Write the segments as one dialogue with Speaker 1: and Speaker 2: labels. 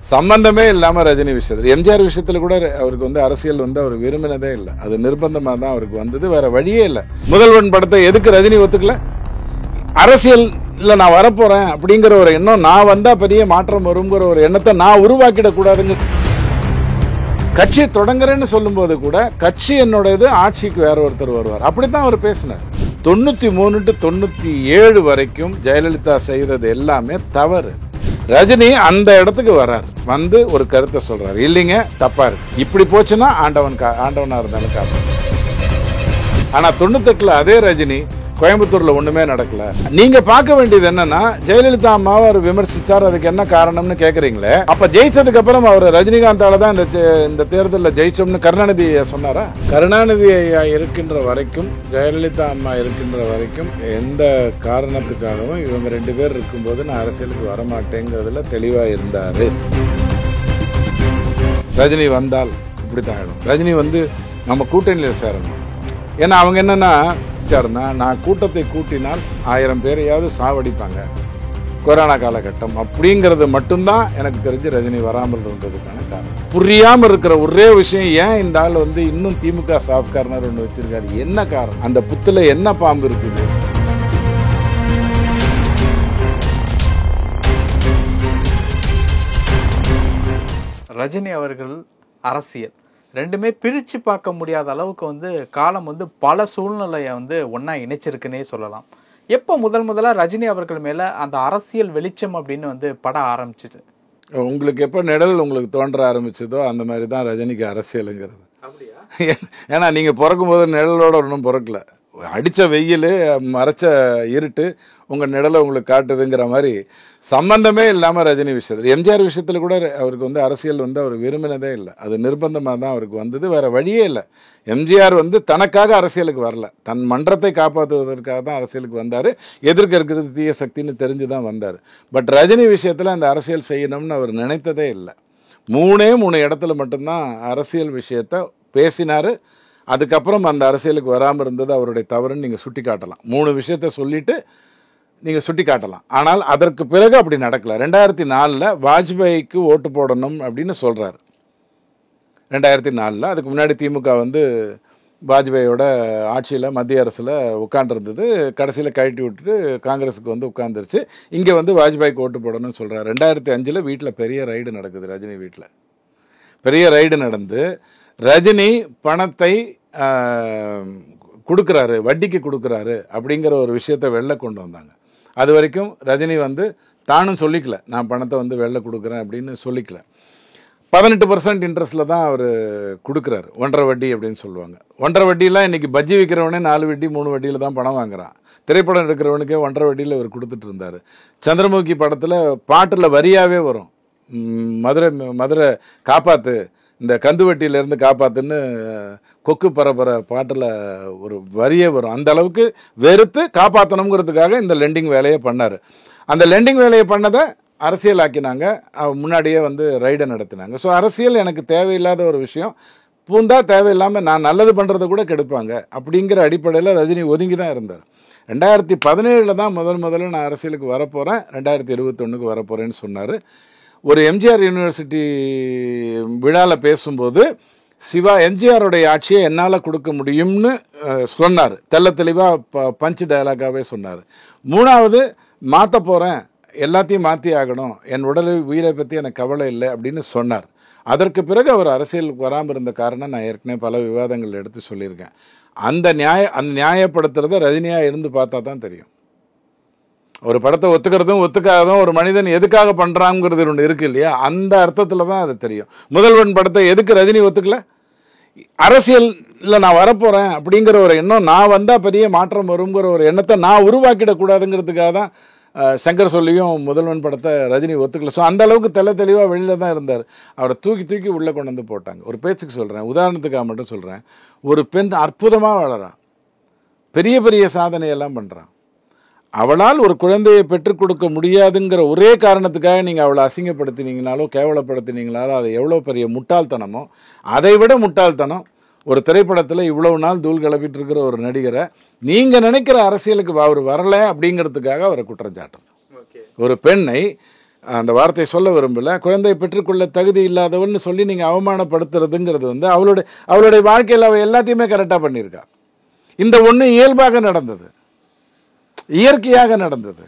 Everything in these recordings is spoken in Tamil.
Speaker 1: சம்பந்தமே இல்லாம ரஜினி விஷயத்தில், எம்ஜிஆர் விஷயத்துல கூட அவருக்கு வந்து அரசியல் வந்து அவர் விரும்பினதே இல்லை. அது நிர்பந்தமா தான் அவருக்கு வந்தது, வேற வழியே இல்லை. முதல்வன் படத்தை எதுக்கு ரஜினி ஒத்துக்கல? அரசியல் இல்ல நான் வரப்போறேன் அப்படிங்கிற ஒரு எண்ணம், நான் வந்தா பெரிய மாற்றம் வருங்கிற ஒரு எண்ணத்தை நான் உருவாக்கிட கூடாதுங்க. கட்சி தொடங்குறேன்னு சொல்லும் போது கூட கட்சி என்னோடது, ஆட்சிக்கு வேற ஒருத்தர் வருவார், அப்படித்தான் அவர் பேசினார். 93 to 97 வரைக்கும் ஜெயலலிதா செய்தது எல்லாமே தவறு. ரஜினி அந்த இடத்துக்கு வர்றார், வந்து ஒரு கருத்தை சொல்றாரு, இல்லைங்க தப்பா இருக்கு, இப்படி போச்சுன்னா ஆண்டவனா இருந்தாலும் காப்பா. ஆனா 98ல அதே ரஜினி கோயம்புத்தூர்ல ஒண்ணுமே நடக்கல. நீங்க பார்க்க வேண்டியது என்னன்னா, ஜெயலலிதா அம்மாவை அவர் விமர்சிச்சார், அதுக்கு என்ன காரணம்னு கேக்குறீங்களே. அப்ப ஜெயிச்சதுக்கு அப்புறம் அவர் ரஜினிகாந்தால தான் இந்த தேர்தலில் ஜெயிச்சோம்னு கருணாநிதி சொன்னாரா? கருணாநிதி இருக்கின்ற வரைக்கும், ஜெயலலிதா அம்மா இருக்கின்ற வரைக்கும் எந்த காரணத்துக்காகவும் இவங்க 2 பேர் இருக்கும்போது நான் அரசியலுக்கு வரமாட்டேங்கிறதுல தெளிவா இருந்தாரு. ரஜினி வந்தால் இப்படித்தான் ஆயிடும். ரஜினி வந்து நம்ம கூட்டணியில் சேரணும். ஏன்னா அவங்க என்னன்னா, நான் கூட்டத்தை கூட்டினால் 1000 பேரையாவது சாவடிப்பாங்க, கொரோனா காலகட்டம் அப்படிங்கிறது மட்டும்தான் எனக்கு தெரிஞ்சு ரஜினி வராமல் இருந்ததுக்கான காரணம். புரியாம இருக்கிற ஒரே விஷயம், ஏன் இந்த ஆள் வந்து இன்னும் திமுக சாஃப்ட் கார்னர் ஒன்று வச்சிருக்காரு, என்ன காரணம்? அந்த புத்துல என்ன பாம்பு இருக்குது?
Speaker 2: ரஜினி அவர்கள் அரசியல் ரெண்டுமே பிரித்து பார்க்க முடியாத அளவுக்கு வந்து காலம் வந்து பல சூழ்நிலையை வந்து ஒன்றா இணைச்சிருக்குன்னே சொல்லலாம். எப்போ முதலாக ரஜினி அவர்கள் மேலே அந்த அரசியல் வெளிச்சம் அப்படின்னு வந்து பட ஆரம்பிச்சிச்சு?
Speaker 1: உங்களுக்கு எப்போ நிழல் உங்களுக்கு தோன்ற ஆரம்பிச்சதோ அந்த மாதிரி தான் ரஜினிக்கு அரசியலுங்கிறது. ஏன்னா நீங்கள் பிறக்கும் போது நிழலோட ஒன்றும் பிறக்கல, அடித்த வெயில் மறைச்ச இருட்டு உங்கள் நிழலை உங்களுக்கு காட்டுதுங்கிற மாதிரி சம்பந்தமே இல்லாமல் ரஜினி விஷயத்தில், எம்ஜிஆர் விஷயத்தில் கூட அவருக்கு வந்து அரசியல் வந்து அவர் விரும்பினதே இல்லை. அது நிர்பந்தமாக தான் அவருக்கு வந்தது, வேற வழியே இல்லை. எம்ஜிஆர் வந்து தனக்காக அரசியலுக்கு வரல, தன் மன்றத்தை காப்பாற்றுவதற்காக தான் அரசியலுக்கு வந்தார். எதிர்க்க இருக்கிறது தீய சக்தின்னு தெரிஞ்சு தான் வந்தார். பட் ரஜினி விஷயத்தில் அந்த அரசியல் செய்யணும்னு அவர் நினைத்ததே இல்லை. 3 இடத்துல மட்டும்தான் அரசியல் விஷயத்தை பேசினார். அதுக்கப்புறம் அந்த அரசியலுக்கு வராமல் இருந்தது அவருடைய தவறுன்னு நீங்கள் சுட்டி காட்டலாம். 3 விஷயத்தை சொல்லிட்டு நீங்கள் சுட்டி காட்டலாம். ஆனால் அதற்கு பிறகு அப்படி நடக்கல. 2004 வாஜ்பாய்க்கு ஓட்டு போடணும் அப்படின்னு சொல்கிறார். 2004 அதுக்கு முன்னாடி திமுக வந்து வாஜ்பாயோட ஆட்சியில் மத்திய அரசில் உட்காண்டிருந்தது. கடைசியில் கழட்டி விட்டுட்டு காங்கிரஸுக்கு வந்து உட்காந்துருச்சு. இங்கே வந்து வாஜ்பாய்க்கு ஓட்டு போடணும்னு சொல்கிறார். 2005 வீட்டில் பெரிய ரைடு நடக்குது. ரஜினி வீட்டில் பெரிய ரைடு நடந்து ரஜினி பணத்தை கொடுக்குறாரு, வட்டிக்கு கொடுக்குறாரு அப்படிங்கிற ஒரு விஷயத்தை வெளில கொண்டு வந்தாங்க. அது வரைக்கும் ரஜினி வந்து தானும் சொல்லிக்கல, நான் பணத்தை வந்து வெளில கொடுக்குறேன் அப்படின்னு சொல்லிக்கல. 18% இன்ட்ரெஸ்ட்டில் தான் அவர் கொடுக்குறாரு. 1.5 வட்டி அப்படின்னு சொல்லுவாங்க. 1.5 வட்டியெலாம் இன்றைக்கி பஜ்ஜி விற்கிறவனே 4 வட்டி 3 வட்டியில் தான் பணம் வாங்குறான். திரைப்படம் எடுக்கிறவனுக்கே 1.5 வட்டியில் அவர் கொடுத்துட்டு இருந்தார். சந்திரமுகி படத்தில் பாட்டில் வரியாகவே வரும், மதுரை காப்பாற்று, இந்த கந்துவட்டியிலேருந்து காப்பாற்றுன்னு கொக்கு பரபர பாட்டில் ஒரு வரியே வரும். அந்த அளவுக்கு வெறுத்து காப்பாற்றணுங்கிறதுக்காக இந்த லெண்டிங் வேலையை பண்ணார். அந்த லெண்டிங் வேலையை பண்ணதை அரசியலாக்கினாங்க. முன்னாடியே வந்து ரைடை நடத்தினாங்க. ஸோ அரசியல் எனக்கு தேவையில்லாத ஒரு விஷயம், பூந்தா தேவையில்லாமல் நான் நல்லது பண்ணுறதை கூட கெடுப்பாங்க அப்படிங்கிற அடிப்படையில் ரஜினி ஒதுங்கி தான் இருந்தார். 2017 தான் முதல்ல நான் அரசியலுக்கு வரப்போகிறேன், 2021 வரப்போகிறேன்னு சொன்னார். ஒரு எம்ஜிஆர் யூனிவர்சிட்டி விழாவில் பேசும்போது சிவா எம்ஜிஆருடைய ஆட்சியை என்னால் கொடுக்க முடியும்னு சொன்னார். தெளிவாக பஞ்ச் டயலாகாகவே சொன்னார். 3வது மாற்ற போகிறேன், எல்லாத்தையும் மாற்றி ஆகணும், என் உடலை உயிரை பற்றி எனக்கு கவலை இல்லை அப்படின்னு சொன்னார். அதற்கு பிறகு அவர் அரசியலுக்கு வராமல் இருந்த காரணம் நான் ஏற்கனவே பல விவாதங்கள் எடுத்து சொல்லியிருக்கேன். அந்த நியாயப்படுத்துறத ரஜினியாக இருந்து பார்த்தா தான் தெரியும். ஒரு படத்தை ஒத்துக்கிறதும் ஒத்துக்காததும் ஒரு மனிதன் எதுக்காக பண்ணுறாங்கிறது ஒன்று இருக்கு இல்லையா, அந்த அர்த்தத்தில் தான் அது தெரியும். முதல்வன் படத்தை எதுக்கு ரஜினி ஒத்துக்கல? அரசியல் இல்லை நான் வரப்போகிறேன் அப்படிங்கிற ஒரு எண்ணம், நான் வந்தால் பெரிய மாற்றம் வருங்கிற ஒரு எண்ணத்தை நான் உருவாக்கிடக்கூடாதுங்கிறதுக்காக தான் சங்கர் சொல்லியும் முதல்வன் படத்தை ரஜினி ஒத்துக்கல. ஸோ அந்த அளவுக்கு தெளிவாக வெளியில் தான் இருந்தார். அவரை தூக்கி உள்ளே கொண்டு வந்து போட்டாங்க. ஒரு பேச்சுக்கு சொல்கிறேன், உதாரணத்துக்காக மட்டும் சொல்கிறேன். ஒரு பெண் அற்புதமாக வளரான், பெரிய சாதனையெல்லாம் பண்ணுறான். அவளால் ஒரு குழந்தையை பெற்றுக் கொடுக்க முடியாதுங்கிற ஒரே காரணத்துக்காக நீங்கள் அவளை அசிங்கப்படுத்தினீங்கனாலோ கேவலப்படுத்தினீங்கனாலோ அது எவ்வளோ பெரிய முட்டாள்தனமோ, அதை விட முட்டாள்தனம் ஒரு திரைப்படத்தில் இவ்வளவு நாள் தூள் கிளப்பிட்டு இருக்கிற ஒரு நடிகரை நீங்கள் நினைக்கிற அரசியலுக்கு அவர் வரலை அப்படிங்கிறதுக்காக அவரை குற்றம் சாட்டுறது. ஒரு பெண்ணை அந்த வார்த்தையை சொல்ல விரும்பல, குழந்தை பெற்றுக்கொள்ள தகுதி இல்லாதவன்னு சொல்லி நீங்கள் அவமானப்படுத்துறதுங்கிறது வந்து அவளுடைய வாழ்க்கையில் அவள் எல்லாத்தையுமே கரெக்டாக பண்ணியிருக்கா. இந்த ஒன்று இயல்பாக நடந்தது, இயற்கையாக நடந்தது.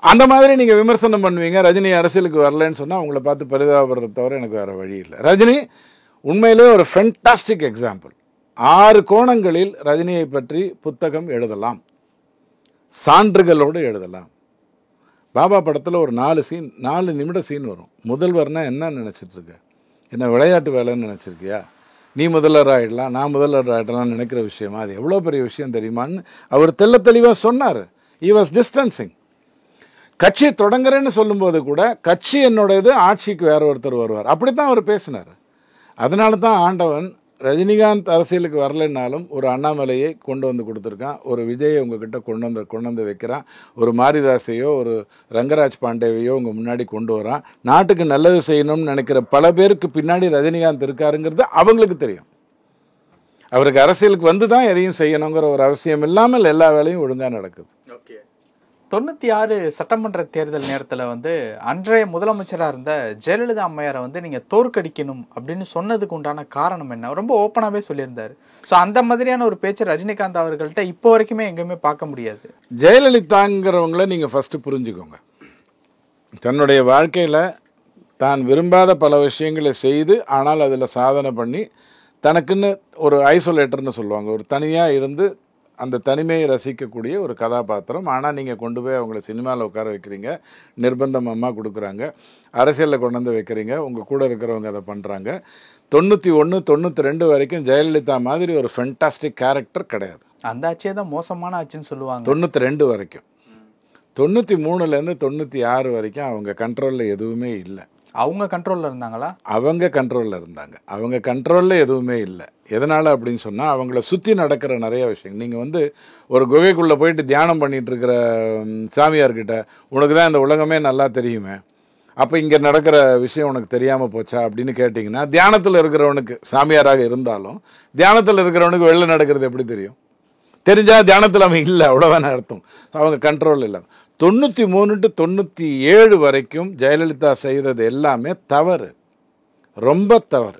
Speaker 1: அந்த மாதிரி நீங்கள் விமர்சனம் பண்ணுவீங்க. ரஜினி அரசியலுக்கு வரலன்னு சொன்னால் அவங்கள பார்த்து பரிதாபப்படுறத தவிர எனக்கு வேறு வழி இல்லை. ரஜினி உண்மையிலே ஒரு ஃபென்டாஸ்டிக் எக்ஸாம்பிள். 6 கோணங்களில் ரஜினியை பற்றி புத்தகம் எழுதலாம், சான்றுகளோடு எழுதலாம். பாபா படத்தில் ஒரு 4 நிமிட சீன் வரும். முதல்வர்னா என்ன நினச்சிட்டு இருக்க? என்ன விளையாட்டு வேலைன்னு நினச்சிருக்கியா? நீ முதல்வர் ஆகிடலாம், நான் முதல்வர் ஆகிடலாம்னு நினைக்கிற விஷயமா? அது எவ்வளோ பெரிய விஷயம் தெரியுமான்னு அவர் தெளிவாக சொன்னார். he was distancing. கட்சி தொடங்குறேன்னு சொல்லும்போது கூட கட்சி என்னோடது, ஆட்சிக்கு வேற ஒருத்தர் வருவார், அப்படித்தான் அவர் பேசினார். அதனால தான் ஆண்டவன் ரஜினிகாந்த் அரசியலுக்கு வரலைன்னாலும் ஒரு அண்ணாமலையை கொண்டு வந்து கொடுத்துருக்கான், ஒரு விஜயை உங்ககிட்ட கொண்டு வந்து வைக்கிறான், ஒரு மாரிதாஸையோ ஒரு ரங்கராஜ் பாண்டேவையோ உங்கள் முன்னாடி கொண்டு வரான். நாட்டுக்கு நல்லது செய்யணும்னு நினைக்கிற பல பேருக்கு பின்னாடி ரஜினிகாந்த் இருக்காருங்கிறது அவங்களுக்கு தெரியும். அவருக்கு அரசியலுக்கு வந்து தான் எதையும் செய்யணுங்கிற ஒரு அவசியம் இல்லாமல் எல்லா வேலையும் ஒழுங்காக நடக்குது.
Speaker 2: 96 சட்டமன்ற தேர்தல் நேரத்தில் வந்து அன்றைய முதலமைச்சராக இருந்த ஜெயலலிதா அம்மையாரை வந்து நீங்கள் தோற்கடிக்கணும் அப்படின்னு சொன்னதுக்கு உண்டான காரணம் என்ன? ரொம்ப ஓப்பனாகவே சொல்லியிருந்தார். ஸோ அந்த மாதிரியான ஒரு பேச்சு ரஜினிகாந்த் அவர்கள்ட்ட இப்போ வரைக்குமே எங்கேயுமே பார்க்க முடியாது.
Speaker 1: ஜெயலலிதாங்கிறவங்கள நீங்கள் ஃபஸ்ட்டு புரிஞ்சுக்கோங்க. தன்னுடைய வாழ்க்கையில் தான் விரும்பாத பல விஷயங்களை செய்து, ஆனால் அதில் சாதனை பண்ணி, தனக்குன்னு ஒரு ஐசோலேட்டர்னு சொல்லுவாங்க, ஒரு தனியாக இருந்து அந்த தனிமையை ரசிக்கக்கூடிய ஒரு கதாபாத்திரம். ஆனால் நீங்கள் கொண்டு போய் அவங்கள சினிமாவில் உட்கார வைக்கிறீங்க, நிர்பந்தம் அம்மா கொடுக்குறாங்க, அரசியலில் கொண்டு வந்து வைக்கிறீங்க, உங்கள் கூட இருக்கிறவங்க அதை பண்ணுறாங்க. 91, 92 வரைக்கும் ஜெயலலிதா மாதிரி ஒரு ஃபென்டாஸ்டிக் கேரக்டர் கிடையாது.
Speaker 2: அந்த ஆட்சியே தான் மோசமான ஆட்சின்னு சொல்லுவாங்க.
Speaker 1: 92 வரைக்கும். 93லேருந்து 96 வரைக்கும் அவங்க கண்ட்ரோலில் எதுவுமே இல்லை.
Speaker 2: அவங்க கண்ட்ரோலில் இருந்தாங்களா?
Speaker 1: அவங்க கண்ட்ரோலில் இருந்தாங்க. அவங்க கண்ட்ரோலில் எதுவுமே இல்லை. எதனால் அப்படின்னு சொன்னால் அவங்கள சுற்றி நடக்கிற நிறைய விஷயங்கள். நீங்கள் வந்து ஒரு குகைக்குள்ளே போயிட்டு தியானம் பண்ணிகிட்டு இருக்கிற சாமியார்கிட்ட உனக்கு தான் இந்த உலகமே நல்லா தெரியுமே, அப்போ இங்கே நடக்கிற விஷயம் உனக்கு தெரியாமல் போச்சா அப்படின்னு கேட்டிங்கன்னா, தியானத்தில் இருக்கிறவனுக்கு, சாமியாராக இருந்தாலும் தியானத்தில் இருக்கிறவனுக்கு வெளில நடக்கிறது எப்படி தெரியும்? தெரிஞ்சால் தியானத்தில் அவன் இல்லை, அவ்வளோதான அர்த்தம். அவங்க கண்ட்ரோல் இல்லை. 93 to 97 வரைக்கும் ஜெயலலிதா செய்தது எல்லாமே தவறு, ரொம்ப தவறு.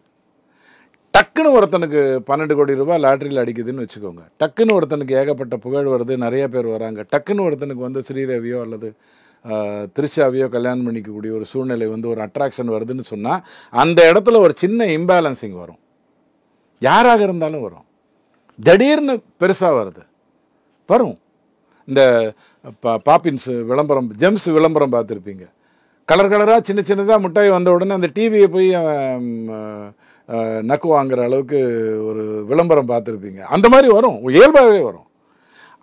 Speaker 1: டக்குன்னு ஒருத்தனுக்கு 12 கோடி ரூபாய் லாட்ரியில் அடிக்குதுன்னு வச்சுக்கோங்க, டக்குன்னு ஒருத்தனுக்கு ஏகப்பட்ட புகழ் வருது, நிறைய பேர் வராங்க, டக்குன்னு ஒருத்தனுக்கு வந்து ஸ்ரீதேவியோ அல்லது திரிஷாவையோ கல்யாணம் பண்ணிக்கக்கூடிய ஒரு சூழ்நிலை வந்து ஒரு அட்ராக்ஷன் வருதுன்னு சொன்னால் அந்த இடத்துல ஒரு சின்ன இம்பேலன்சிங் வரும். யாராக இருந்தாலும் வரும். திடீர்னு பெருசாக வருது, வரும். இந்த பாப்பின்ஸ் விளம்பரம், ஜெம்ஸ் விளம்பரம் பார்த்துருப்பீங்க. கலர் கலராக சின்ன சின்னதாக மிட்டாய் வந்த உடனே அந்த டிவியை போய் நக்கு வாங்குற அளவுக்கு ஒரு விளம்பரம் பார்த்துருப்பீங்க. அந்த மாதிரி வரும், இயல்பாகவே வரும்.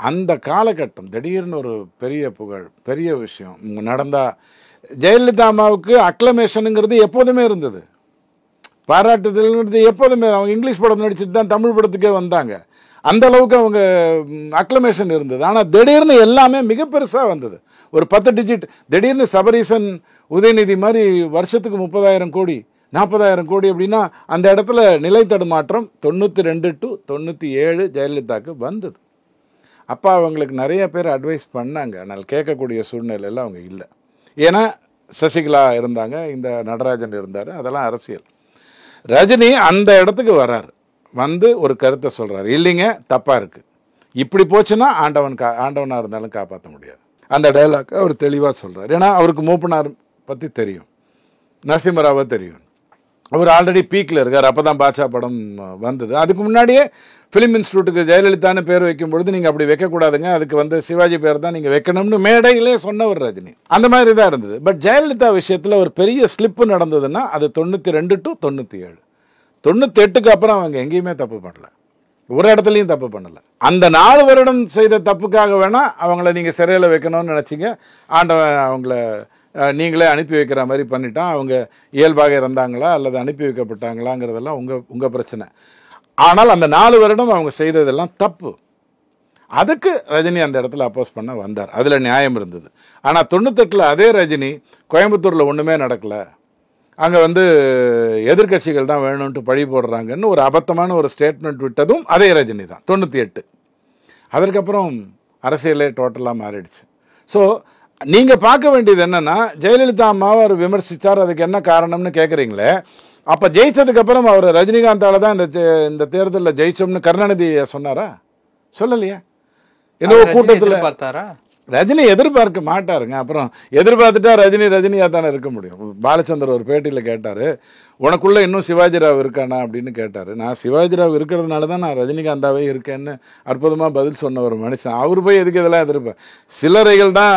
Speaker 1: அந்த காலகட்டம் திடீர்னு ஒரு பெரிய புகழ், பெரிய விஷயம் நடந்தால், ஜெயலலிதா அம்மாவுக்கு அக்ளமேஷனுங்கிறது எப்போதுமே இருந்தது, பாராட்டுதல்ங்கிறது எப்போதுமே. அவங்க இங்கிலீஷ் படம் நடிச்சுட்டு தான் தமிழ் படத்துக்கே வந்தாங்க. அந்த அளவுக்கு அவங்க அக்ளமேஷன் இருந்தது. ஆனால் திடீர்னு எல்லாமே மிக பெருசாக வந்தது, ஒரு 10 டிஜிட். திடீர்னு சபரீசன், உதயநிதி மாதிரி வருஷத்துக்கு 30,000 கோடி 40,000 கோடி அப்படின்னா அந்த இடத்துல நிலை தடுமாற்றம் 92 to 97 ஜெயலலிதாவுக்கு வந்தது. அப்போ அவங்களுக்கு நிறைய பேர் அட்வைஸ் பண்ணாங்க, ஆனால் கேட்கக்கூடிய சூழ்நிலையில் அவங்க இல்லை. ஏன்னா சசிகலா இருந்தாங்க, இந்த நடராஜன் இருந்தார், அதெல்லாம் அரசியல். ரஜினி அந்த இடத்துக்கு வர்றார், வந்து ஒரு கருத்தை சொல்கிறார், இல்லைங்க தப்பாக இருக்குது, இப்படி போச்சுன்னா ஆண்டவனாக இருந்தாலும் காப்பாற்ற முடியாது. அந்த டைலாக் அவர் தெளிவாக சொல்கிறார். ஏன்னா அவருக்கு மூப்பனார் பற்றி தெரியும், நரசிம்மராவை தெரியும், அவர் ஆல்ரெடி பீக்கில் இருக்கார். அப்போ தான் பாட்ஷா படம் வந்தது. அதுக்கு முன்னாடியே ஃபிலிம் இன்ஸ்டியூட்டுக்கு ஜெயலலிதான்னு பேர் வைக்கும் பொழுது நீங்கள் அப்படி வைக்கக்கூடாதுங்க, அதுக்கு வந்து சிவாஜி பேர் தான் நீங்கள் வைக்கணும்னு மேடையிலே சொன்னவர் ரஜினி. அந்த மாதிரி தான் இருந்தது. பட் ஜெயலலிதா விஷயத்தில் ஒரு பெரிய ஸ்லிப்பு நடந்ததுன்னா அது 92 to 97. 98க்கு அப்புறம் அவங்க எங்கேயுமே தப்பு பண்ணல, ஒரு இடத்துலையும் தப்பு பண்ணலை. அந்த 4 வருடம் செய்த தப்புக்காக வேணால் அவங்கள நீங்கள் சிறையில் வைக்கணும்னு நினச்சிங்க. ஆண்டவன் அவங்கள நீங்களே அனுப்பி வைக்கிற மாதிரி பண்ணிட்டான். அவங்க இயல்பாக இருந்தாங்களா அல்லது அனுப்பி வைக்கப்பட்டாங்களாங்கிறதெல்லாம் உங்கள் பிரச்சனை. ஆனால் அந்த 4 வருடம் அவங்க செய்ததெல்லாம் தப்பு. அதுக்கு ரஜினி அந்த இடத்துல அப்போஸ் பண்ண வந்தார், அதில் நியாயம் இருந்தது. ஆனால் 98ல் அதே ரஜினி கோயம்புத்தூரில் ஒன்றுமே நடக்கலை, அங்கே வந்து எதிர்கட்சிகள் தான் வேணும்ன்ட்டு பழி போடுறாங்கன்னு ஒரு அபத்தமான ஒரு ஸ்டேட்மெண்ட் விட்டதும் அதே ரஜினி தான் 98. அதற்கப்புறம் அரசியலே டோட்டலாக மாறிடுச்சு. ஸோ நீங்க பார்க்க வேண்டியது என்னன்னா, ஜெயலலிதா அம்மாவை அவர் விமர்சிச்சார், அதுக்கு என்ன காரணம்னு கேட்குறீங்களே. அப்ப ஜெயிச்சதுக்கு அப்புறம் அவர் ரஜினிகாந்தால தான் இந்த தேர்தலில் ஜெயிச்சோம்னு கருணாநிதி சொன்னாரா? சொல்லலையா? என்னவோ கூட்டத்தில்
Speaker 2: பார்த்தாரா?
Speaker 1: ரஜினி எதிர்பார்க்க மாட்டாருங்க. அப்புறம் எதிர்பார்த்துட்டா ரஜினியா தானே இருக்க முடியும். பாலச்சந்தர் ஒரு பேட்டியில் கேட்டாரு, உனக்குள்ள இன்னும் சிவாஜிராவ் இருக்கானா அப்படின்னு கேட்டாரு. நான் சிவாஜிராவ் இருக்கிறதுனால தான் நான் ரஜினிகாந்தாவே இருக்கேன்னு அற்புதமா பதில் சொன்ன ஒரு மனுஷன். அவர் போய் எதுக்கு இதெல்லாம் எதிர்ப்பேன்? சில்லறைகள் தான்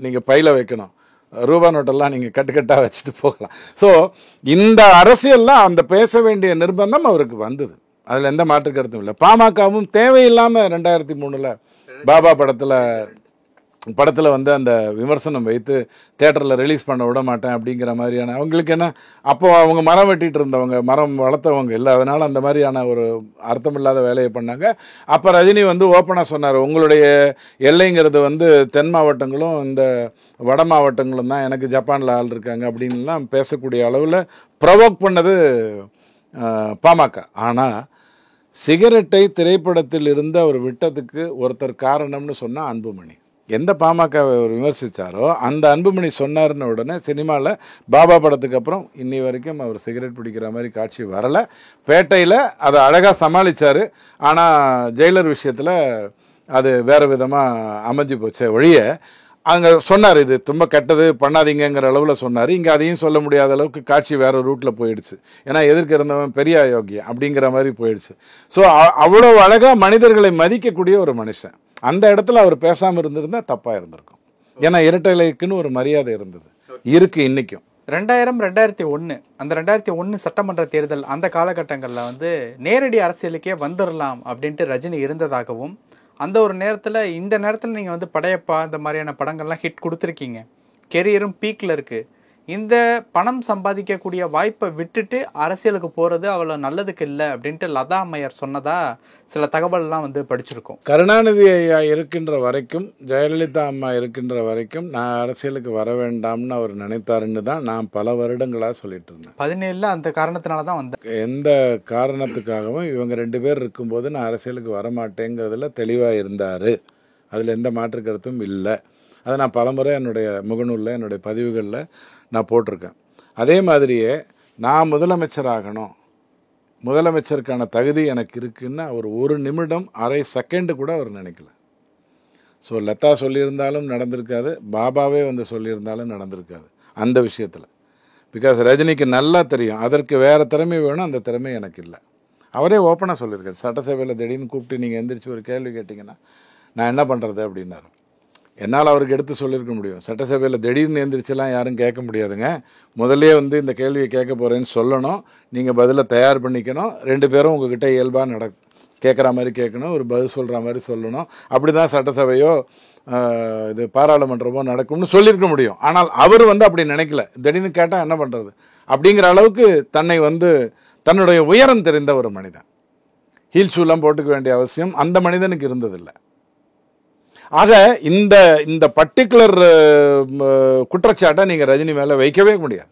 Speaker 1: நீங்க பையில வைக்கணும், ரூபா நோட்டெல்லாம் நீங்க கட்டுக்கட்டா வச்சுட்டு போகலாம். ஸோ இந்த அரசியல்லாம் அந்த பேச வேண்டிய நிர்பந்தம் அவருக்கு வந்தது, அதுல எந்த மாற்று கருத்தும் இல்லை. பாமகவும் தேவையில்லாம 2003 பாபா படத்தில் வந்து அந்த விமர்சனம் வைத்து தேட்டரில் ரிலீஸ் பண்ண விட மாட்டேன் அப்படிங்கிற மாதிரியான, அவங்களுக்கு என்ன, அப்போ அவங்க மரம் வெட்டிட்டு இருந்தவங்க, மரம் வளர்த்தவங்க இல்லை, அதனால அந்த மாதிரியான ஒரு அர்த்தமில்லாத வேலையை பண்ணாங்க. அப்போ ரஜினி வந்து ஓப்பனாக சொன்னார், உங்களுடைய எல்லைங்கிறது வந்து தென் மாவட்டங்களும் இந்த வட மாவட்டங்களும் தான், எனக்கு ஜப்பானில் ஆள் இருக்காங்க அப்படின்லாம் பேசக்கூடிய அளவில் ப்ரொவோக் பண்ணது பாமக. ஆனால் சிகரெட்டை திரைப்படத்தில் இருந்து அவர் விட்டதுக்கு ஒருத்தர் காரணம்னு சொன்னால் அன்புமணி. எந்த பாமகவை அவர் விமர்சித்தாரோ அந்த அன்புமணி சொன்னார்னு உடனே சினிமாவில் பாபா படத்துக்கு அப்புறம் இன்னி வரைக்கும் அவர் சிகரெட் பிடிக்கிற மாதிரி காட்சி வரலை. பேட்டையில் அதை அழகாக சமாளித்தார். ஆனால் ஜெயிலர் விஷயத்தில் அது வேறு விதமாக அமைஞ்சு போச்சே ஒழிய, அங்கே சொன்னார் இது ரொம்ப கெட்டது பண்ணாதீங்கிற அளவில் சொன்னார். இங்கே அதையும் சொல்ல முடியாத அளவுக்கு காட்சி வேறு ரூட்டில் போயிடுச்சு. ஏன்னா எதிர்க்க இருந்தவன் பெரிய அயோக்கிய அப்படிங்கிற மாதிரி போயிடுச்சு. ஸோ அவ்வளோ அழகாக மனிதர்களை மதிக்கக்கூடிய ஒரு மனுஷன். அந்த இடத்துல அவர் பேசாமல் இருந்திருந்தா தப்பாக இருந்திருக்கும். ஏன்னா இரட்டைலைக்குன்னு ஒரு மரியாதை இருந்தது, இருக்கு இன்னைக்கும்.
Speaker 2: 2001 அந்த 2001 சட்டமன்ற தேர்தல் அந்த காலகட்டங்களில் வந்து நேரடி அரசியலுக்கே வந்துடலாம் அப்படின்ட்டு ரஜினி இருந்ததாகவும், அந்த ஒரு நேரத்தில் இந்த நேரத்தில் நீங்கள் வந்து படையப்பா இந்த மாதிரியான படங்கள்லாம் ஹிட் கொடுத்துருக்கீங்க, கெரியரும் பீக்கில் இருக்குது, இந்த பணம் சம்பாதிக்கக்கூடிய வாய்ப்பை விட்டுட்டு அரசியலுக்கு போகிறது அவ்வளோ நல்லதுக்கு இல்லை அப்படின்ட்டு லதா அம்மையார் சொன்னதா சில தகவல்லாம் வந்து படிச்சிருக்கோம்.
Speaker 1: கருணாநிதி ஐயா இருக்கின்ற வரைக்கும், ஜெயலலிதா அம்மா இருக்கின்ற வரைக்கும் நான் அரசியலுக்கு வர வேண்டாம்னு அவர் நினைத்தாருன்னு தான் நான் பல வருடங்களாக சொல்லிட்டு இருந்தேன்.
Speaker 2: 17 அந்த காரணத்தினால தான் வந்தேன்.
Speaker 1: எந்த காரணத்துக்காகவும் இவங்க 2 பேர் இருக்கும்போது நான் அரசியலுக்கு வரமாட்டேங்கிறதுல தெளிவாக இருந்தார். அதில் எந்த மாற்று கருத்தும் இல்லை. அதை நான் பலமுறை என்னுடைய முகநூலில் என்னுடைய பதிவுகளில் நான் போட்டிருக்கேன். அதே மாதிரியே நான் முதலமைச்சராகணும், முதலமைச்சருக்கான தகுதி எனக்கு இருக்குன்னு அவர் ஒரு நிமிடம் அரை செகண்டு கூட அவர் நினைக்கல. ஸோ லதா சொல்லியிருந்தாலும் நடந்திருக்காது, பாபாவே வந்து சொல்லியிருந்தாலும் நடந்திருக்காது அந்த விஷயத்தில். பிகாஸ் ரஜினிக்கு நல்லா தெரியும் அதற்கு வேறு திறமை வேணும், அந்த திறமை எனக்கு இல்லை. அவரே ஓப்பனாக சொல்லியிருக்காரு. சட்டசபையில் திடீர்னு கூப்பிட்டு நீங்கள் எந்திரிச்சு ஒரு கேள்வி கேட்டிங்கன்னா நான் என்ன பண்ணுறது அப்படின்னாரு. என்னால் அவருக்கு எடுத்து சொல்லியிருக்க முடியும். சட்டசபையில் திடீர்னு எழுந்திரிச்செல்லாம் யாரும் கேட்க முடியாதுங்க, முதல்லே வந்து இந்த கேள்வியை கேட்க போகிறேன்னு சொல்லணும், நீங்கள் பதிலை தயார் பண்ணிக்கணும், 2 பேரும் உங்ககிட்ட இயல்பாக கேட்குற மாதிரி கேட்கணும், ஒரு பதில் சொல்கிற மாதிரி சொல்லணும், அப்படி தான் சட்டசபையோ இது பாராளுமன்றமோ நடக்கும்னு சொல்லியிருக்க முடியும். ஆனால் அவர் வந்து அப்படி நினைக்கல. திடீர்னு கேட்டால் என்ன பண்ணுறது அப்படிங்கிற அளவுக்கு தன்னை வந்து தன்னுடைய உயரம் தெரிந்த ஒரு மனிதன். ஹீல் ஷூலாம் போட்டுக்க வேண்டிய அவசியம் அந்த மனிதனுக்கு இருந்ததில்லை. ஆக இந்த பர்டிகுலர் குற்றச்சாட்டை நீங்கள் ரஜினி மேலே வைக்கவே முடியாது.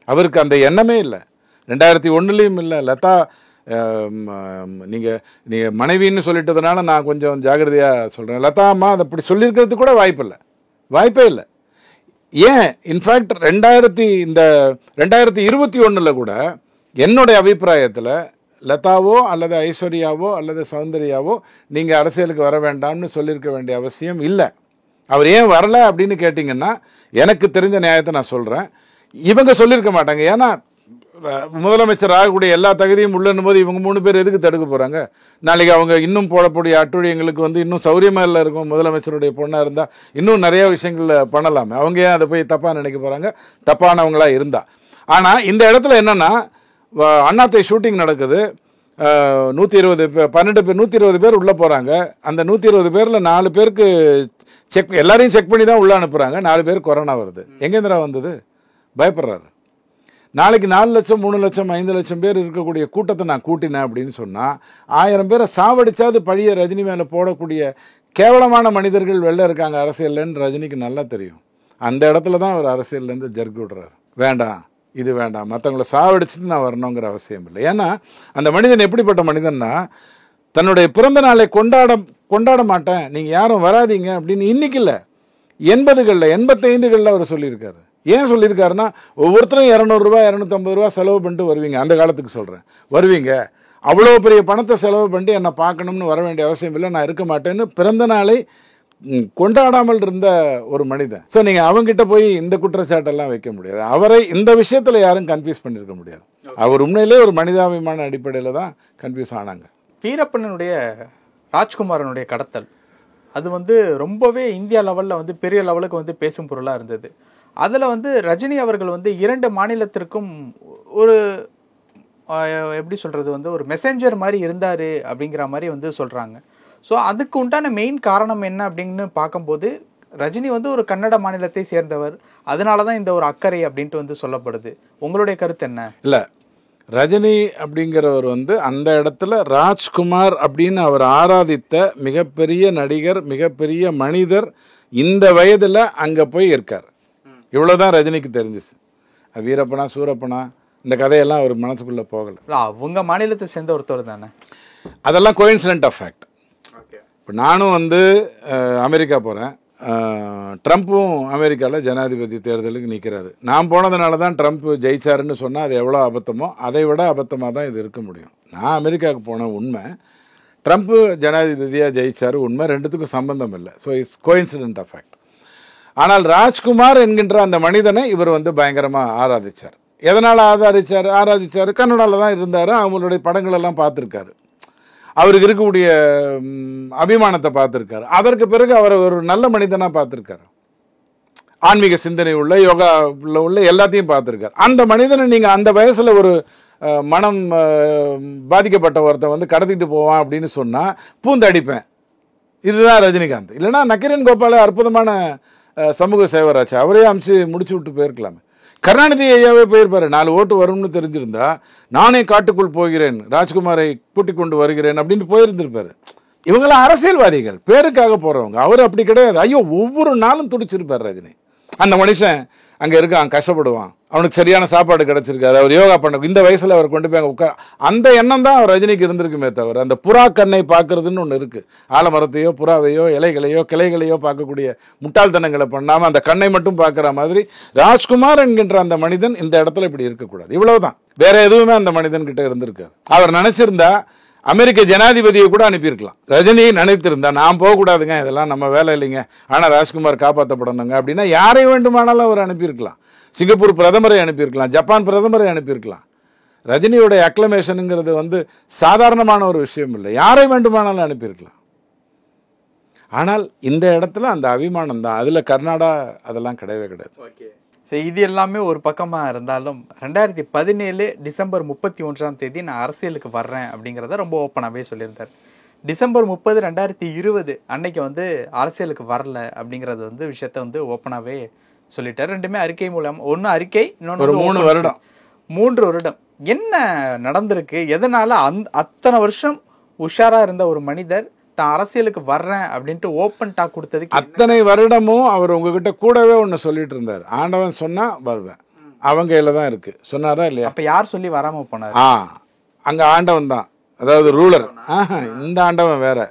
Speaker 1: அவருக்கு அந்த எண்ணமே இல்லை, 2001 இல்லை. லதா நீங்கள் மனைவின்னு சொல்லிட்டதுனால நான் கொஞ்சம் ஜாகிரதையாக சொல்கிறேன். லதா அம்மா அதை அப்படி சொல்லியிருக்கிறதுக்கு கூட வாய்ப்பே இல்லை. ஏன் இன்ஃபேக்ட் 2021 கூட என்னுடைய அபிப்பிராயத்தில் லதாவோ அல்லது ஐஸ்வர்யாவோ அல்லது சௌந்தர்யாவோ நீங்கள் அரசியலுக்கு வர வேண்டாம்னு சொல்லியிருக்க வேண்டிய அவசியம் இல்லை. அவர் ஏன் வரல அப்படின்னு கேட்டிங்கன்னா எனக்கு தெரிஞ்ச நியாயத்தை நான் சொல்கிறேன், இவங்க சொல்லியிருக்க மாட்டாங்க. ஏன்னா முதலமைச்சர் ஆகக்கூடிய எல்லா தகுதியும் உள்ளன்னும் போது இவங்க 3 பேர் எதுக்கு தடுக்க போகிறாங்க? நாளைக்கு அவங்க இன்னும் போடக்கூடிய அட்டுழியங்களுக்கு வந்து இன்னும் சௌரியமாக இல்லை இருக்கும். முதலமைச்சருடைய பொண்ணாக இருந்தால் இன்னும் நிறைய விஷயங்கள் பண்ணலாமே, அவங்க ஏன் அதை போய் தப்பாக நினைக்க போகிறாங்க, தப்பானவங்களா இருந்தா? ஆனால் இந்த இடத்துல என்னென்னா, அண்ணாத்தை ஷூட்டிங் நடக்குது, 120 பேர் உள்ளே போகிறாங்க. அந்த 120 பேரில் 4 பேருக்கு எல்லாரையும் செக் பண்ணி தான் உள்ளே அனுப்புகிறாங்க. 4 பேர் கொரோனா வருது. எங்கேந்திரா வந்தது? பயப்படுறாரு. நாளைக்கு 4 லட்சம் 3 லட்சம் 5 லட்சம் பேர் இருக்கக்கூடிய கூட்டத்தை நான் கூட்டினேன் அப்படின்னு சொன்னால் 1000 பேரை சாவடிச்சாது பழிய ரஜினி மேலே போடக்கூடிய கேவலமான மனிதர்கள் வெளில இருக்காங்க அரசியல்னு ரஜினிக்கு நல்லா தெரியும். அந்த இடத்துல தான் அவர் அரசியல்லேருந்து ஜர்க் விடுறாரு. வேண்டாம், இது வேண்டாம், மற்றவங்கள சாவடிச்சுட்டு நான் வரணுங்கிற அவசியம் இல்லை. ஏன்னா அந்த மனிதன் எப்படிப்பட்ட மனிதன்னா, தன்னுடைய பிறந்த நாளை கொண்டாட மாட்டேன், நீங்கள் யாரும் வராதிங்க அப்படின்னு இன்னைக்கு இல்லை, 80களில் 85களில் அவர் சொல்லியிருக்காரு. ஏன் சொல்லியிருக்காருன்னா, ஒவ்வொருத்தரும் 200 ரூபா 250 ரூபா செலவு பண்ணிட்டு வருவீங்க. அந்த காலத்துக்கு சொல்கிறேன், வருவீங்க. அவ்வளோ பெரிய பணத்தை செலவு பண்ணிட்டு என்னை பார்க்கணும்னு வர வேண்டிய அவசியம் இல்லை, நான் இருக்க மாட்டேன்னு பிறந்த நாளை கொண்டாடாமல் இருந்த ஒரு மனிதன். ஸோ நீங்கள் அவங்ககிட்ட போய் இந்த குற்றச்சாட்டெல்லாம் வைக்க முடியாது. அவரை இந்த விஷயத்தில் யாரும் கன்ஃபியூஸ் பண்ணியிருக்க முடியாது. அவர் உண்மையிலே ஒரு மனிதாபிமான அடிப்படையில் தான் கன்ஃபியூஸ் ஆனாங்க.
Speaker 2: வீரப்பனுடைய ராஜ்குமாரனுடைய கடத்தல் அது வந்து ரொம்பவே இந்தியா லெவலில் வந்து பெரிய லெவலுக்கு வந்து பேசும் பொருளாக இருந்தது. அதில் வந்து ரஜினி அவர்கள் வந்து 2 மாநிலத்திற்கும் ஒரு எப்படி சொல்கிறது வந்து ஒரு மெசேஞ்சர் மாதிரி இருந்தார் அப்படிங்கிற மாதிரி வந்து சொல்கிறாங்க. ஸோ அதுக்கு உண்டான மெயின் காரணம் என்ன அப்படின்னு பார்க்கும்போது, ரஜினி வந்து ஒரு கன்னட மாநிலத்தை சேர்ந்தவர், அதனால தான் இந்த ஒரு அக்கறை அப்படின்ட்டு வந்து சொல்லப்படுது. உங்களுடைய கருத்து என்ன? இல்லை,
Speaker 1: ரஜினி அப்படிங்கிறவர் வந்து அந்த இடத்துல ராஜ்குமார் அப்படின்னு அவர் ஆராதித்த மிகப்பெரிய நடிகர், மிகப்பெரிய மனிதர் இந்த வயதில் அங்கே போய் இருக்கார். இவ்வளோதான் ரஜினிக்கு தெரிஞ்சிச்சு. வீரப்பனா சூரப்பனா இந்த கதையெல்லாம் அவர் மனசுக்குள்ளே போகலை.
Speaker 2: அவங்க மாநிலத்தை சேர்ந்த ஒருத்தர் தானே,
Speaker 1: அதெல்லாம் கோயின்சிடென்ட் ஆஃப் ஃபேக்ட். இப்போ நானும் வந்து அமெரிக்கா போகிறேன், ட்ரம்ப்பும் அமெரிக்காவில் ஜனாதிபதி தேர்தலுக்கு நிற்கிறாரு. நான் போனதுனால தான் ட்ரம்ப் ஜெயிச்சாருன்னு சொன்னால் அது எவ்வளோ அபத்தமோ அதை விட அபத்தமாக தான் இது இருக்க முடியும். நான் அமெரிக்காவுக்கு போன உண்மை, ட்ரம்ப்பு ஜனாதிபதியாக ஜெயிச்சார் உண்மை, ரெண்டுத்துக்கும் சம்பந்தம் இல்லை. So it's coincidence of fact. ஆனால் ராஜ்குமார் என்கின்ற அந்த மனிதனை இவர் வந்து பயங்கரமாக ஆராதிச்சார். எதனால் ஆராதிச்சார்? கன்னடாவில் தான் இருந்தார், அவங்களுடைய படங்களெல்லாம் பார்த்துருக்காரு, அவருக்கு இருக்கக்கூடிய அபிமானத்தை பார்த்துருக்காரு. அதற்கு பிறகு அவர் ஒரு நல்ல மனிதனாக பார்த்துருக்காரு, ஆன்மீக சிந்தனை உள்ள, யோகா உள்ள எல்லாத்தையும் பார்த்துருக்காரு. அந்த மனிதனை நீங்கள் அந்த வயசில் ஒரு மனம் பாதிக்கப்பட்ட ஒருத்தன் வந்து கடத்திட்டு போவான் அப்படின்னு சொன்னால் பூந்தடிப்பேன். இதுதான் ரஜினிகாந்த். இல்லைன்னா நக்கீரன் கோபால அற்புதமான சமூக சேவராச்சு, அவரே அமிச்சு முடிச்சு விட்டு போயிருக்கலாமே. கருணாநிதி ஐயாவே போயிருப்பாரு. 4 ஓட்டு வரும்னு தெரிஞ்சிருந்தா நானே காட்டுக்குள் போகிறேன், ராஜ்குமாரை கூட்டிக் கொண்டு வருகிறேன் அப்படின்னு போயிருந்திருப்பாரு. இவங்களாம் அரசியல்வாதிகள், பேருக்காக போறவங்க. அவர் அப்படி கிடையாது. ஐயோ, ஒவ்வொரு நாளும் துடிச்சிருப்பார் ரஜினி. அந்த மனுஷன் அங்கே இருக்கான், கஷ்டப்படுவான், அவனுக்கு சரியான சாப்பாடு கிடைச்சிருக்காது, அவர் யோகா பண்ண இந்த வயசில் அவர் கொண்டு போய் அங்கே அந்த எண்ணம் தான் ரஜினிக்கு இருந்திருக்குமே தவிர, அந்த புறா கண்ணை பார்க்கறதுன்னு ஒன்று இருக்குது. ஆலமரத்தையோ புறாவையோ இலைகளையோ கிளைகளையோ பார்க்கக்கூடிய முட்டாள்தனங்களை பண்ணாமல் அந்த கண்ணை மட்டும் பார்க்குற மாதிரி ராஜ்குமார் என்கின்ற அந்த மனிதன் இந்த இடத்துல இப்படி இருக்கக்கூடாது. இவ்வளவுதான், வேற எதுவுமே அந்த மனிதன் கிட்ட இருந்திருக்காரு. அவர் நினைச்சிருந்தா அமெரிக்க ஜனாதிபதியை கூட அனுப்பியிருக்கலாம். ரஜினி நினைத்திருந்தா நான் போகக்கூடாதுங்க, இதெல்லாம் நம்ம வேலை இல்லைங்க, ஆனால் ராஜ்குமார் காப்பாற்றப்படணுங்க அப்படின்னா யாரை வேண்டுமானாலும் அவர் அனுப்பியிருக்கலாம். சிங்கப்பூர் பிரதமரை அனுப்பியிருக்கலாம், ஜப்பான் பிரதமரை அனுப்பியிருக்கலாம். ரஜினியோடைய அக்ளமேஷனுங்கிறது வந்து சாதாரணமான ஒரு விஷயம் இல்லை, யாரை வேண்டுமானாலும் அனுப்பியிருக்கலாம். ஆனால் இந்த இடத்துல அந்த அபிமானம் தான், அதில் கர்நாடகா அதெல்லாம் கிடையவே கிடையாது.
Speaker 2: சரி, இது எல்லாமே ஒரு பக்கமாக இருந்தாலும் 2017 டிசம்பர் 31 நான் அரசியலுக்கு வர்றேன் அப்படிங்கிறத ரொம்ப ஓப்பனாகவே சொல்லியிருந்தார். டிசம்பர் 30, 2020 அன்னைக்கு வந்து அரசியலுக்கு வரல அப்படிங்கிறது வந்து விஷயத்த வந்து ஓப்பனாகவே சொல்லிட்டார். ரெண்டுமே அறிக்கை மூலம், ஒன்று அறிக்கை, இன்னொன்று
Speaker 1: 3 வருடம்.
Speaker 2: 3 வருடம் என்ன நடந்திருக்கு? எதனால அத்தனை வருஷம் உஷாரா இருந்த ஒரு மனிதர் தான் அரசியலுக்கு வர்றேன் அப்படின்ட்டு ஓப்பன் டாக் கொடுத்ததுக்கு
Speaker 1: அத்தனை வருடமும் அவர் உங்ககிட்ட கூடவே ஒன்று சொல்லிட்டு இருந்தார், ஆண்டவன் சொன்னா வருவேன், அவங்க கையில தான் இருக்கு சொன்னாரா இல்லையா?
Speaker 2: அப்ப யார் சொல்லி வராம போனார்?
Speaker 1: அங்க ஆண்டவன் தான், அதாவது ரூலர். இந்த ஆண்டவன் வேற,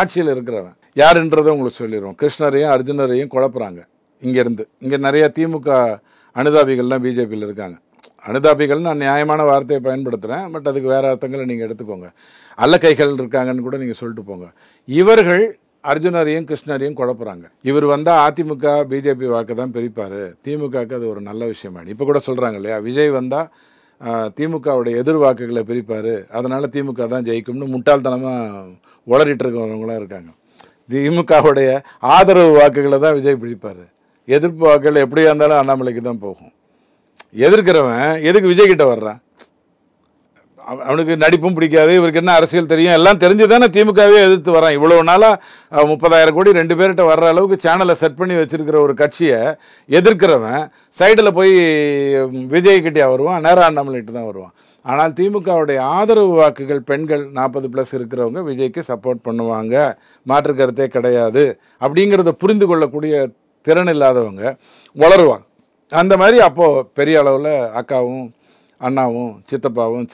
Speaker 1: ஆட்சியில் இருக்கிறவன் யாருன்றதை உங்களுக்கு சொல்லிடுவோம். கிருஷ்ணரையும் அர்ஜுனரையும் குழப்புறாங்க. இங்க நிறைய திமுக அனுதாபிகள்லாம் பிஜேபியில் இருக்காங்க. அனுதாபிகள் நான் நியாயமான வார்த்தையை பயன்படுத்துகிறேன், பட் அதுக்கு வேறு அர்த்தங்களை நீங்கள் எடுத்துக்கோங்க. அல்லக்கைகள் இருக்காங்கன்னு கூட நீங்கள் சொல்லிட்டு போங்க. இவர்கள் அர்ஜுனரையும் கிருஷ்ணரையும் குழப்புறாங்க. இவர் வந்தால் அதிமுக பிஜேபி வாக்கு தான் பிரிப்பார், திமுகவுக்கு அது ஒரு நல்ல விஷயமா. இப்போ கூட சொல்கிறாங்க இல்லையா, விஜய் வந்தால் திமுகவுடைய எதிர் வாக்குகளை பிரிப்பார், அதனால் திமுக தான் ஜெயிக்கும்னு முட்டாள்தனமாக உளறிட்டு இருக்கிறவங்களாம் இருக்காங்க. திமுகவுடைய ஆதரவு வாக்குகளை தான் விஜய் பிரிப்பார், எதிர்ப்பு வாக்குகள் எப்படியா இருந்தாலும் அண்ணாமலைக்கு தான் போகும். எதிர்க்கிறவன் எதுக்கு விஜய் கிட்ட வர்றான்? அவனுக்கு நடிப்பும் பிடிக்காது, இவருக்கு என்ன அரசியல் தெரியும், எல்லாம் தெரிஞ்சு தானே திமுகவே எதிர்த்து வரான். இவ்வளவு நாளாக 30,000 கோடி 2 பேர்கிட்ட வர்ற அளவுக்கு சேனலை செட் பண்ணி வச்சிருக்கிற ஒரு கட்சியை எதிர்க்கிறவன் சைடில் போய் விஜய் கிட்டே வருவான், நேரா அண்ணாமலைட்டு தான் வருவான். ஆனால் திமுகவுடைய ஆதரவு வாக்குகள் பெண்கள் 40+ இருக்கிறவங்க விஜய்க்கு சப்போர்ட் பண்ணுவாங்க, மாற்று கருத்தே கிடையாது அப்படிங்கிறத புரிந்து கொள்ளக்கூடிய திறன் இல்லாதவங்க வளருவாங்க. அந்த மாதிரி அப்போது பெரிய அளவில் அக்காவும் அண்ணாவும் சித்தப்பாவும்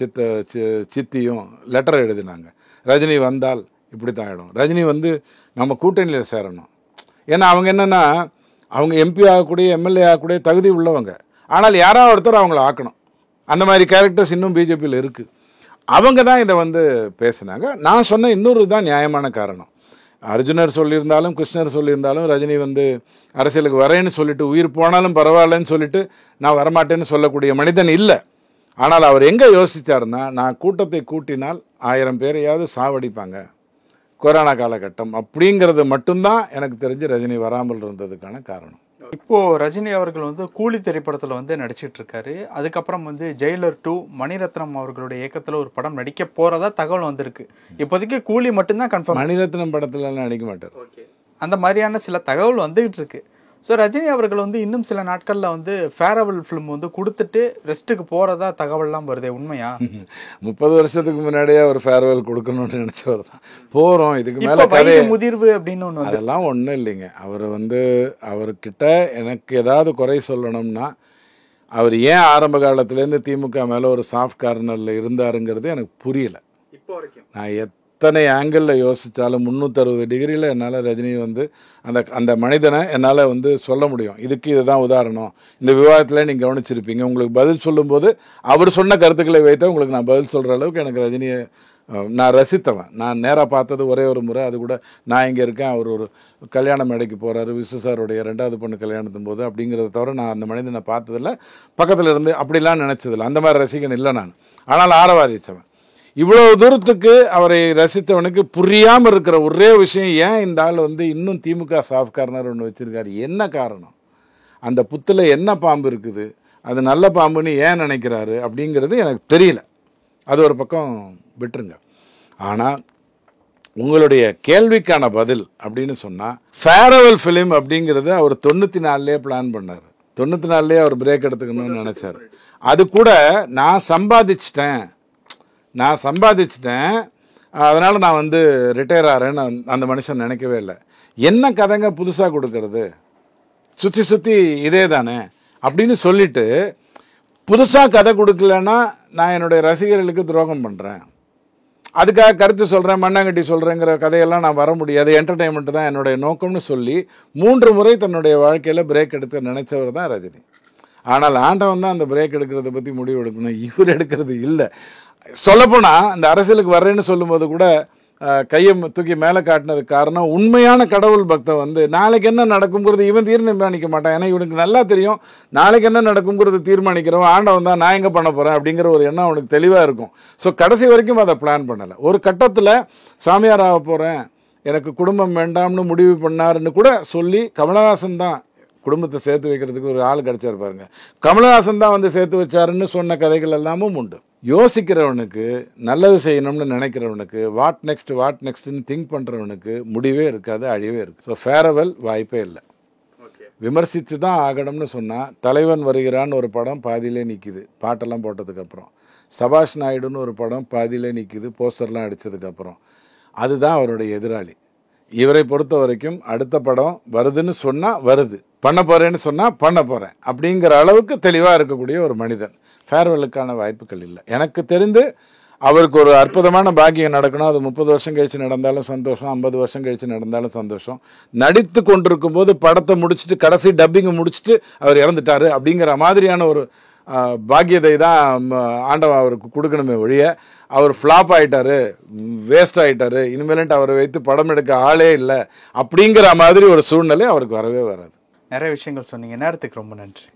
Speaker 1: சித்தியும் லெட்டர் எழுதினாங்க, ரஜினி வந்தால் இப்படி தான் ஆகிடும், ரஜினி வந்து நம்ம கூட்டணியில் சேரணும். ஏன்னா அவங்க என்னென்னா அவங்க எம்பி ஆகக்கூடிய எம்எல்ஏ ஆகக்கூடிய தகுதி உள்ளவங்க, ஆனால் யாராவது ஒருத்தர் அவங்கள ஆக்கணும். அந்த மாதிரி கேரக்டர்ஸ் இன்னும் பிஜேபியில் இருக்குது. அவங்க தான் இதை வந்து பேசுனாங்க. நான் சொன்ன இன்னொரு தான் நியாயமான காரணம். அர்ஜுனர் சொல்லியிருந்தாலும் கிருஷ்ணர் சொல்லியிருந்தாலும் ரஜினி வந்து அரசியலுக்கு வரேன்னு சொல்லிட்டு உயிர் போனாலும் பரவாயில்லன்னு சொல்லிட்டு நான் வரமாட்டேன்னு சொல்லக்கூடிய மனிதன் இல்லை. ஆனால் அவர் எங்கே யோசிச்சாருன்னா, நான் கூட்டத்தை கூட்டினால் 1000 பேரையாவது சாவடிப்பாங்க கொரோனா காலகட்டம் அப்படிங்கிறது மட்டும்தான் எனக்கு தெரிஞ்சு ரஜினி வராமல் இருந்ததுக்கான காரணம்.
Speaker 2: இப்போ ரஜினி அவர்கள் வந்து கூலி திரைப்படத்தில் வந்து நடிச்சிட்டு இருக்காரு. அதுக்கப்புறம் வந்து ஜெயிலர் 2 மணிரத்னம் அவர்களுடைய இயக்கத்தில் ஒரு படம் நடிக்க போறதா தகவல் வந்திருக்கு. இப்போதைக்கு கூலி மட்டும்தான் கன்ஃபார்ம்.
Speaker 1: மணிரத்னம் படத்துல நடிக்க மாட்டார்.
Speaker 2: அந்த மாதிரியான சில தகவல் வந்துகிட்டு இருக்கு. ஸோ ரஜினி அவர்கள் வந்து இன்னும் சில நாட்களில் வந்து ஃபேரவல் ஃபிலிம் வந்து கொடுத்துட்டு ரெஸ்ட்டுக்கு போகிறதா தகவல்லாம் வருதே, உண்மையா?
Speaker 1: 30 வருஷத்துக்கு முன்னாடியே ஒரு ஃபேர்வெல் கொடுக்கணும்னு நினச்சவர் தான். போகிறோம் இதுக்கு மேலே கதை
Speaker 2: முதிர்வு அப்படின்னு ஒன்று,
Speaker 1: அதெல்லாம் ஒன்றும் இல்லைங்க. அவர் வந்து அவர்கிட்ட எனக்கு ஏதாவது குறை சொல்லணும்னா, அவர் ஏன் ஆரம்ப காலத்துலேருந்து திமுக மேலே ஒரு சாஃப்ட் கார்னரில் இருந்தாருங்கிறது எனக்கு புரியல.
Speaker 2: இப்போ வரைக்கும் நான்
Speaker 1: எத்தனை ஆங்கிளில் யோசித்தாலும் 360 டிகிரியில் என்னால் ரஜினி வந்து அந்த மனிதனை என்னால் வந்து சொல்ல முடியும். இதுக்கு இதுதான் உதாரணம். இந்த விவாதத்தில் நீங்கள் கவனிச்சிருப்பீங்க. உங்களுக்கு பதில் சொல்லும்போது அவர் சொன்ன கருத்துக்களை வைத்து உங்களுக்கு நான் பதில் சொல்கிற அளவுக்கு எனக்கு ரஜினியை நான் ரசித்தவன். நான் நேராக பார்த்தது ஒரே ஒரு முறை. அது கூட நான் இங்கே இருக்கேன், அவர் ஒரு கல்யாண மேடைக்கு போகிறாரு, விசு சாருடைய 2வது பொண்ணு கல்யாணத்தும் போது, அப்படிங்கிறத தவிர நான் அந்த மனிதனை பார்த்ததில்ல, பக்கத்தில் இருந்து அப்படிலாம் நினச்சதில்ல. அந்த மாதிரி ரசிகன் இல்லை நான். ஆனால் ஆரவாரிச்சவன். இவ்வளவு தூரத்துக்கு அவரை ரசித்தவனுக்கு புரியாமல் இருக்கிற ஒரே விஷயம், ஏன் இந்த ஆள் வந்து இன்னும் திமுக சாஃப்ட் கார்னர் ஒன்று வச்சிருக்காரு, என்ன காரணம், அந்த புத்தில் என்ன பாம்பு இருக்குது, அது நல்ல பாம்புன்னு ஏன் நினைக்கிறாரு அப்படிங்கிறது எனக்கு தெரியல. அது ஒரு பக்கம் விட்டுருங்க. ஆனால் உங்களுடைய கேள்விக்கான பதில் அப்படின்னு சொன்னால், ஃபேரவல் ஃபிலிம் அப்படிங்கிறது அவர் 94லேயே பிளான் பண்ணார். 94லேயே அவர் பிரேக் எடுத்துக்கணும்னு நினச்சார். அது கூட நான் சம்பாதிச்சிட்டேன், அதனால் நான் வந்து ரிட்டையர் ஆகிறேன்னு அந்த மனுஷன் நினைக்கவே இல்லை. என்ன கதைங்க புதுசாக கொடுக்கறது, சுற்றி இதே தானே அப்படின்னு சொல்லிட்டு புதுசாக கதை கொடுக்கலன்னா நான் என்னுடைய ரசிகர்களுக்கு துரோகம் பண்ணுறேன், அதுக்காக கருத்து சொல்கிறேன், மண்ணாங்கட்டி சொல்கிறேங்கிற கதையெல்லாம் நான் வர முடியாது, என்டர்டெயின்மெண்ட் தான் என்னுடைய நோக்கம்னு சொல்லி 3 முறை தன்னுடைய வாழ்க்கையில் பிரேக் எடுத்து நினைச்சவர் தான் ரஜினி. ஆனால் ஆண்டவன் தான் அந்த பிரேக் எடுக்கிறத பற்றி முடிவு எடுக்கணும், இவர் எடுக்கிறது இல்லை. சொல்லப்போனால் அந்த அரசியலுக்கு வர்றேன்னு சொல்லும்போது கூட கையை தூக்கி மேலே காட்டினதுக்கு காரணம், உண்மையான கடவுள் பக்தன் வந்து நாளைக்கு என்ன நடக்குங்கிறது இவன் தீர்மானிக்க மாட்டான். ஏன்னா இவனுக்கு நல்லா தெரியும் நாளைக்கு என்ன நடக்குங்கிறது தீர்மானிக்கிறவன் ஆண்டவன் தான், நான் எங்கே பண்ண போகிறேன் அப்படிங்கிற ஒரு எண்ணம் அவனுக்கு தெளிவாக இருக்கும். ஸோ கடைசி வரைக்கும் அதை பிளான் பண்ணலை. ஒரு கட்டத்தில் சாமியார் ஆக போகிறேன், எனக்கு குடும்பம் வேண்டாம்னு முடிவு பண்ணாருன்னு கூட சொல்லி, கமலஹாசன் தான் குடும்பத்தை சேர்த்து வைக்கிறதுக்கு ஒரு ஆள் கிடைச்சாரு பாருங்க, கமலஹாசன் தான் வந்து சேர்த்து வச்சாருன்னு சொன்ன கதைகள் எல்லாமும் உண்டு. யோசிக்கிறவனுக்கு, நல்லது செய்யணும்னு நினைக்கிறவனுக்கு, வாட் நெக்ஸ்ட்னு திங்க் பண்ணுறவனுக்கு முடிவே இருக்காது, அழிவே இருக்குது. ஸோ ஃபேரவெல் வாய்ப்பே இல்லை. விமர்சித்து தான் ஆகணும்னு சொன்னால், தலைவன் வருகிறான்னு ஒரு படம் பாதியிலே நிற்கிது பாட்டெல்லாம் போட்டதுக்கப்புறம், சபாஷ் நாயுடுன்னு ஒரு படம் பாதியிலே நிற்கிது போஸ்டர்லாம் அடித்ததுக்கப்புறம், அதுதான் அவருடைய எதிராளி. இவரை பொறுத்த வரைக்கும் அடுத்த படம் வருதுன்னு சொன்னால் வருது, பண்ண போகிறேன்னு சொன்னால் பண்ண போகிறேன் அப்படிங்கிற அளவுக்கு தெளிவாக இருக்கக்கூடிய ஒரு மனிதன். ஃபேர்வெல்லுக்கான வாய்ப்புகள் இல்லை. எனக்கு தெரிந்து அவருக்கு ஒரு அற்புதமான பாக்கியம் நடக்கணும். அது 30 வருஷம் கழித்து நடந்தாலும் சந்தோஷம், 50 வருஷம் கழித்து நடந்தாலும் சந்தோஷம். நடித்து கொண்டிருக்கும் போது படத்தை முடிச்சுட்டு கடைசி டப்பிங்கை முடிச்சுட்டு அவர் இறந்துட்டாரு அப்படிங்கிற மாதிரியான ஒரு பாக்கியத்தை தான் ஆண்டவன் அவருக்கு கொடுக்கணுமே ஒழிய, அவர் ஃப்ளாப் ஆகிட்டாரு, வேஸ்ட் ஆகிட்டாரு, இனிமேல்ட்டு அவரை வைத்து படம் எடுக்க ஆளே இல்லை அப்படிங்கிற மாதிரி ஒரு சூழ்நிலை அவருக்கு வரவே வராது.
Speaker 2: நிறைய விஷயங்கள் சொன்னீங்க. நேரத்துக்கு ரொம்ப நன்றி.